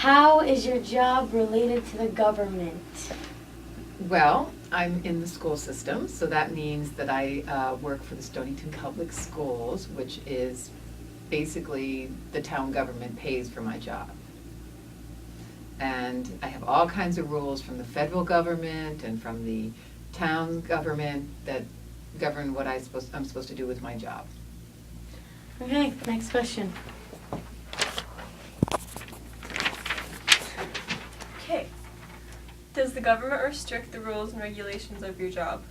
How is your job related to the government? Well, I'm in the school system, so that means that I work for the Stonington Public Schools, which is basically the town government pays for my job. And I have all kinds of rules from the federal government and from the town government that govern what I'm supposed to do with my job. Okay, next question. Okay. Does the government restrict the rules and regulations of your job?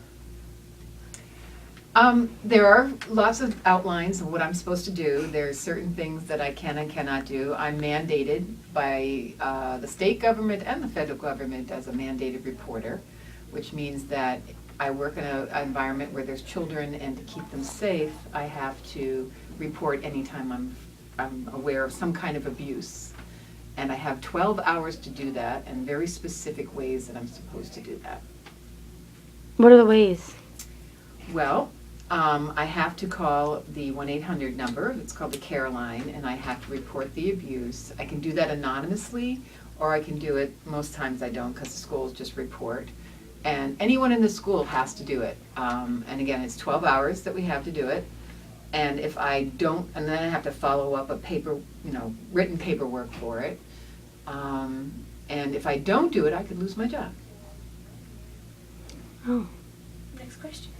There are lots of outlines of what I'm supposed to do. There's certain things that I can and cannot do. I'm mandated by the state government and the federal government as a mandated reporter, which means that I work in an environment where there's children, and to keep them safe, I have to report anytime I'm aware of some kind of abuse. And I have 12 hours to do that, and very specific ways that I'm supposed to do that. What are the ways? Well, I have to call the 1-800 number, it's called the care line, and I have to report the abuse. I can do that anonymously, or I can do it, most times I don't, because the schools just report. And anyone in the school has to do it. And again, it's 12 hours that we have to do it. And if I don't, and then I have to follow up a paper, written paperwork for it. And if I don't do it, I could lose my job. Oh. Next question.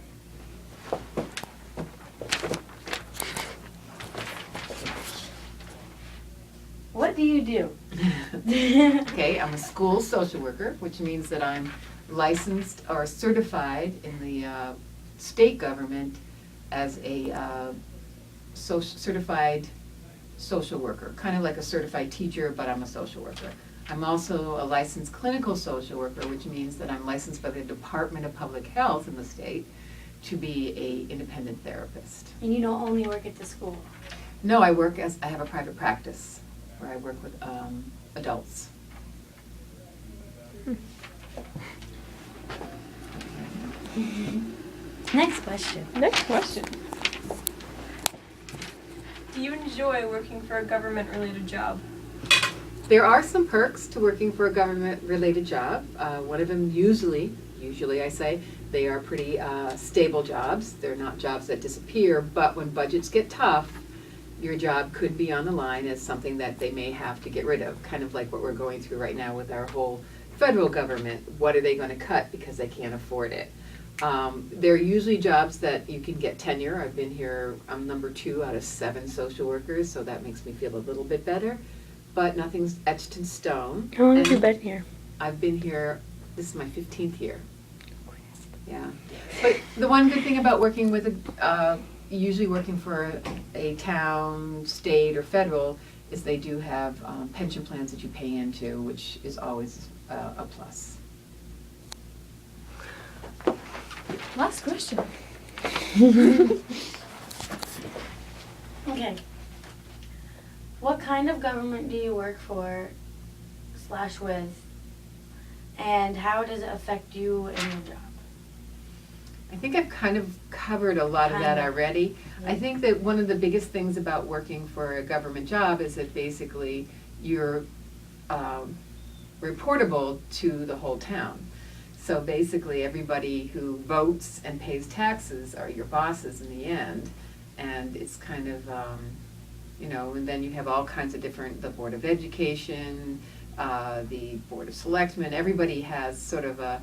What do you do? Okay, I'm a school social worker, which means that I'm licensed or certified in the state government as a certified social worker, kind of like a certified teacher, but I'm a social worker. I'm also a licensed clinical social worker, which means that I'm licensed by the Department of Public Health in the state to be an independent therapist. And you don't only work at the school? No, I have a private practice where I work with adults. Next question. Next question. Do you enjoy working for a government-related job? There are some perks to working for a government-related job. One of them usually I say, they are pretty stable jobs. They're not jobs that disappear, but when budgets get tough, your job could be on the line as something that they may have to get rid of, kind of like what we're going through right now with our whole federal government. What are they going to cut because they can't afford it? They're usually jobs that you can get tenure. I've been here, I'm number 2 out of 7 social workers, so that makes me feel a little bit better, but nothing's etched in stone. How long have you been here? I've been here, this is my 15th year. Yeah, but the one good thing about working with usually working for a town, state, or federal is they do have pension plans that you pay into, which is always a plus. Last question. Okay. What kind of government do you work for / with, and how does it affect you and your job? I think I've kind of covered a lot of that already. I think that one of the biggest things about working for a government job is that basically you're reportable to the whole town. So basically everybody who votes and pays taxes are your bosses in the end. And it's kind of, and then you have all kinds of different, the Board of Education, the Board of Selectmen, everybody has sort of a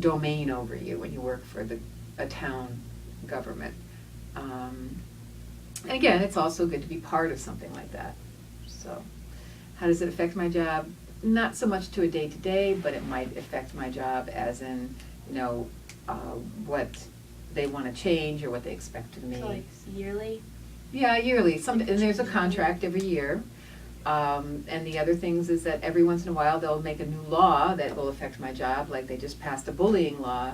domain over you when you work for a town government. And again, it's also good to be part of something like that. So how does it affect my job? Not so much to a day-to-day, but it might affect my job as in, what they want to change or what they expect of me. So like yearly? Yeah, yearly. And there's a contract every year. And the other things is that every once in a while they'll make a new law that will affect my job, like they just passed a bullying law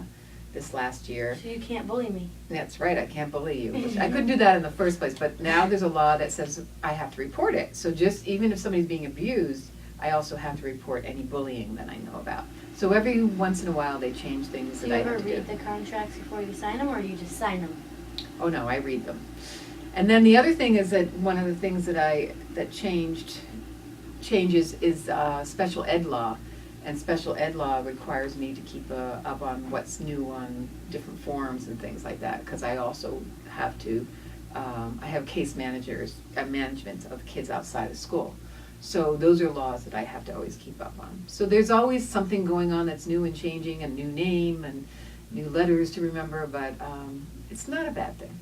this last year. So you can't bully me. That's right, I can't bully you. Which I couldn't do that in the first place, but now there's a law that says I have to report it. So just even if somebody's being abused, I also have to report any bullying that I know about. So every once in a while they change things that I have to do. Do you ever read the contracts before you sign them, or you just sign them? Oh no, I read them. And then the other thing is that one of the things that changed changes is special ed law. And special ed law requires me to keep up on what's new on different forums and things like that, because I also have to, I have case management of kids outside of school. So those are laws that I have to always keep up on. So there's always something going on that's new and changing, a new name and new letters to remember, but it's not a bad thing.